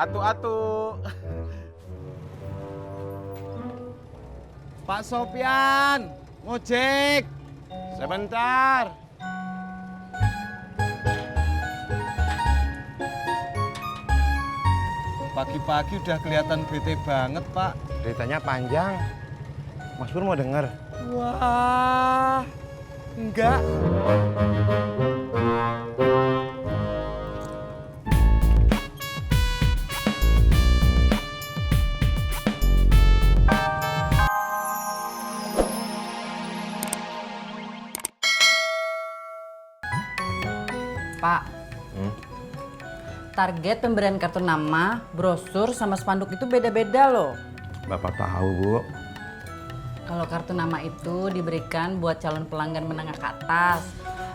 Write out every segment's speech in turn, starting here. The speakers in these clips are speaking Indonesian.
Atu-atu. Pak Sopyan, ngojek. Sebentar. Pagi-pagi udah kelihatan bete banget, Pak. Ceritanya panjang. Mas Pur mau denger? Wah, enggak. Pak, target pemberian kartu nama, brosur, sama spanduk itu beda-beda loh. Bapak tahu, Bu. Kalau kartu nama itu diberikan buat calon pelanggan menengah ke atas.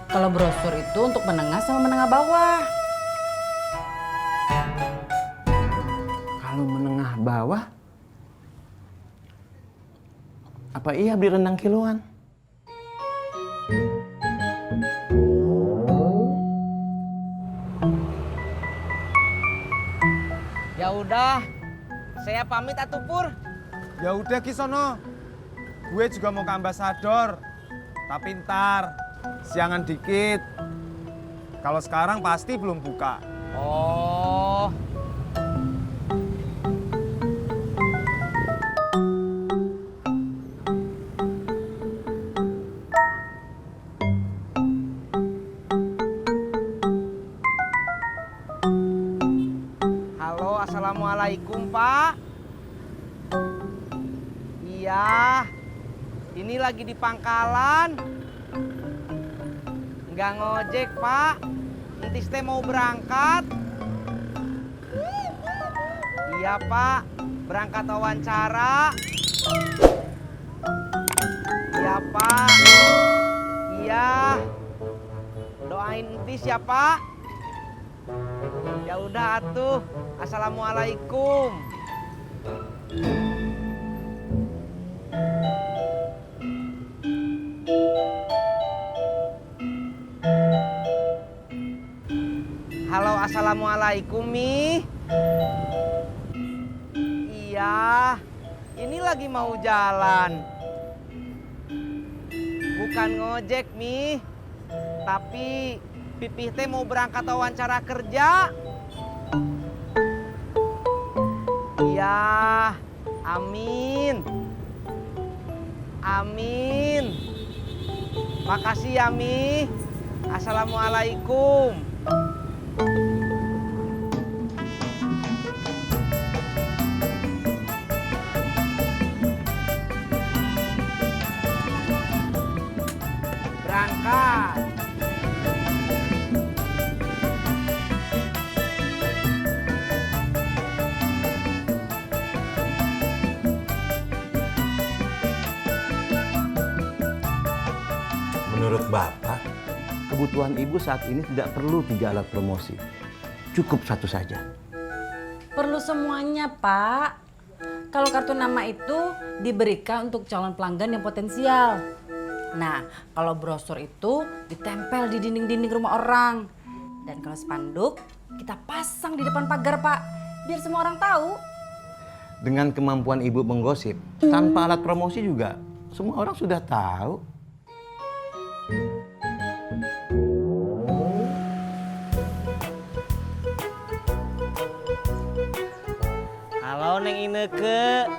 Kalau brosur itu untuk menengah sama menengah bawah. Kalau menengah bawah, apa iya beli rendang kiloan? Ya udah, saya pamit atuh Pur. Ya udah Kisono. Gue juga mau ke ambasador. Tapi ntar siangan dikit. Kalau sekarang pasti belum buka. Oh, halo, assalamualaikum Pak. Iya, ini lagi di pangkalan. Nggak ngojek Pak. Entis teh mau berangkat. Iya Pak, berangkat wawancara. Iya Pak. Iya. Doain entis ya Pak. Ya udah atuh. Assalamualaikum. Halo, assalamualaikum Mi. Iya, ini lagi mau jalan. Bukan ngojek Mi, tapi Pipih teh mau berangkat wawancara kerja. Iya, amin. Amin. Makasih ya Mi. Assalamualaikum. Berangkat. Menurut Bapak, kebutuhan Ibu saat ini tidak perlu 3 alat promosi. Cukup 1 saja. Perlu semuanya, Pak. Kalau kartu nama itu diberikan untuk calon pelanggan yang potensial. Nah, kalau brosur itu ditempel di dinding-dinding rumah orang. Dan kalau spanduk, kita pasang di depan pagar, Pak. Biar semua orang tahu. Dengan kemampuan Ibu menggosip, tanpa alat promosi juga, semua orang sudah tahu. Halo Neng Ineke.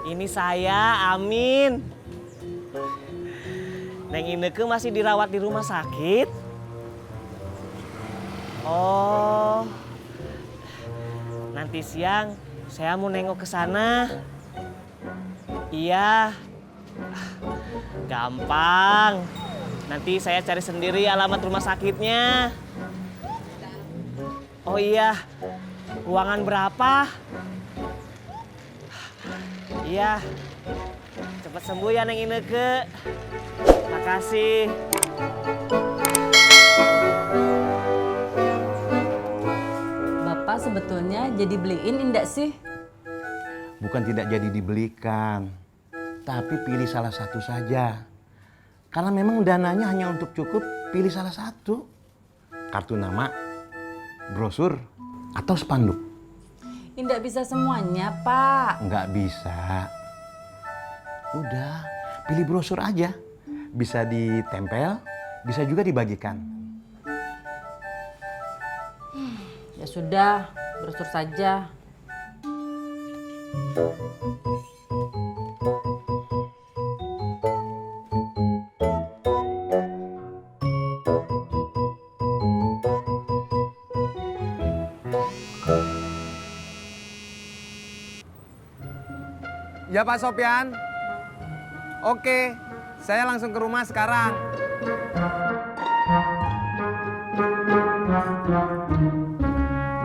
Ini saya Amin. Neng Ineke masih dirawat di rumah sakit? Oh. Nanti siang saya mau nengok ke sana. Iya. Gampang. Nanti saya cari sendiri alamat rumah sakitnya. Oh iya. Ruangan berapa? Iya. Cepat sembuh ya Neng Ineke. Makasih. Bapak sebetulnya jadi beliin indak sih? Bukan tidak jadi dibelikan, tapi pilih salah satu saja. Karena memang dananya hanya untuk cukup pilih salah satu. Kartu nama, brosur, atau spanduk. Tidak bisa semuanya, Pak. Nggak bisa. Udah, pilih brosur aja. Bisa ditempel, bisa juga dibagikan. Ya sudah, brosur saja. Ya Pak Sopyan. Oke, saya langsung ke rumah sekarang.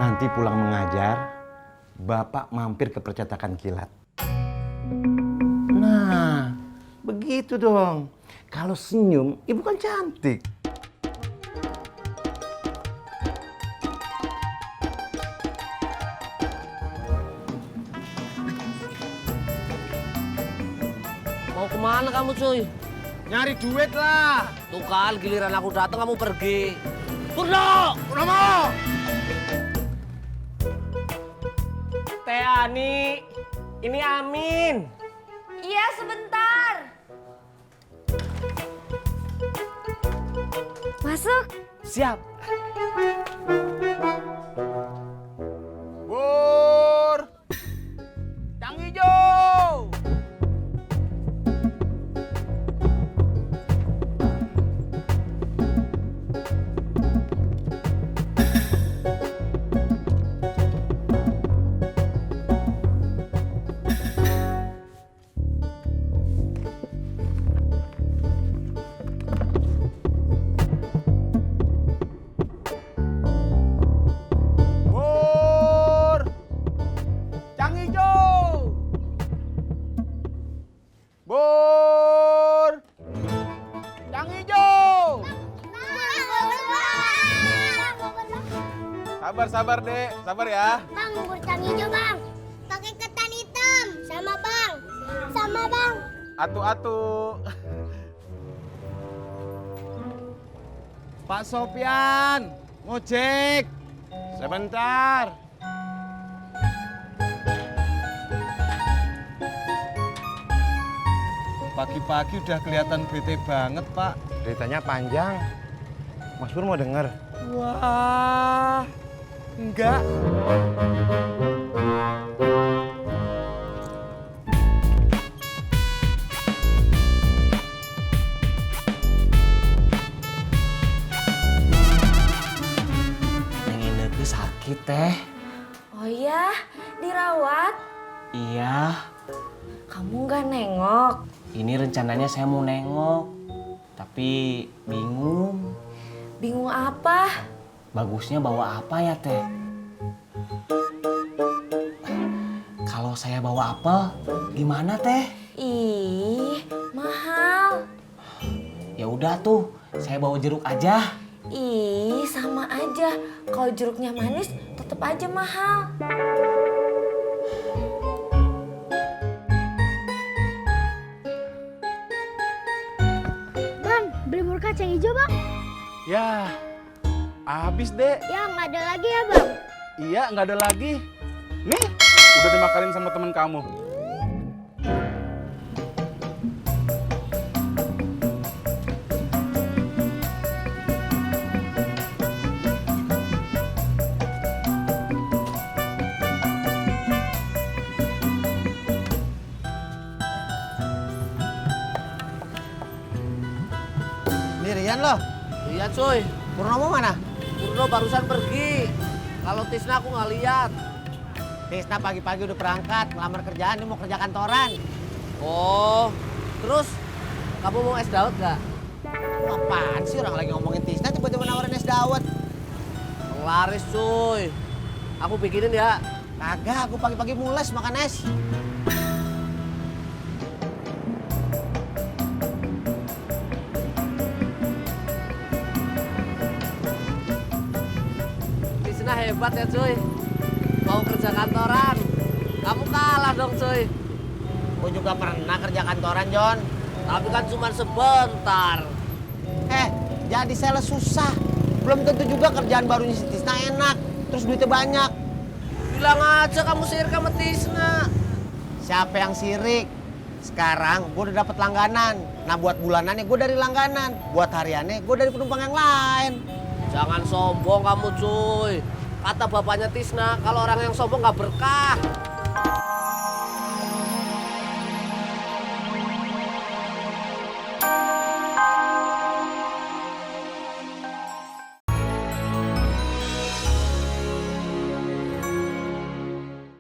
Nanti pulang mengajar, Bapak mampir ke percetakan kilat. Nah, begitu dong. Kalau senyum, ibu kan cantik. Mau kemana kamu cuy? Nyari duit lah. Tuh kan giliran aku datang kamu pergi. Purno! Purnomo! Teh Ani, ini Amin. Iya, sebentar. Masuk. Siap. Bur! Cang hijau! Bur! Cang hijau! Bur! Cang hijau! Sabar, Dek. Sabar ya. Bang, bubur cang hijau, Bang. Pakai ketan hitam. Sama, Bang. Sama, Bang. Atu-atu. Pak Sopyan, ngojek. Sebentar. Pagi-pagi udah kelihatan bete banget, Pak. Ceritanya panjang. Mas Pur mau denger? Wah, enggak. Neng Ineke sakit teh. Oh iya, dirawat. Iya, Kamu nggak nengok. ini rencananya saya mau nengok. Tapi bingung. Bingung apa? Bagusnya bawa apa ya teh? Kalau saya bawa apel, gimana teh? Ih, mahal. Ya udah tuh, saya bawa jeruk aja. Ih, sama aja. Kalau jeruknya manis, tetap aja mahal. Bang, beli bubur kacang hijau, Bang. Ya, habis, Dek. Ya, nggak ada lagi ya, Bang. Iya, nggak ada lagi. Nih, udah dimakanin sama temen kamu. Ini Rian loh. Iya cuy. Purnomo mana? Purno barusan pergi. Kalau Tisna aku nggak lihat. Tisna pagi-pagi udah berangkat ngelamar kerjaan, dia mau kerja kantoran. Oh, terus kamu mau es dawet nggak? Lu apaan sih orang lagi ngomongin Tisna tiba-tiba nawarin es dawet? Laris cuy. Aku bikinin ya. Kagak, aku pagi-pagi mules makan es. Tisna hebat ya cuy. Mau kerja kantoran. Kamu kalah dong cuy. Gue juga pernah kerja kantoran, John. Tapi kan cuma sebentar. Jadi sales susah. Belum tentu juga kerjaan barunya si Tisna enak, terus duitnya banyak. Bilang aja kamu sirik sama Tisna. Siapa yang sirik? Sekarang gue udah dapet langganan. Nah buat bulanannya gue dari langganan. Buat hariannya gue dari penumpang yang lain. Jangan sombong kamu cuy. Kata bapaknya Tisna, kalau orang yang sombong nggak berkah.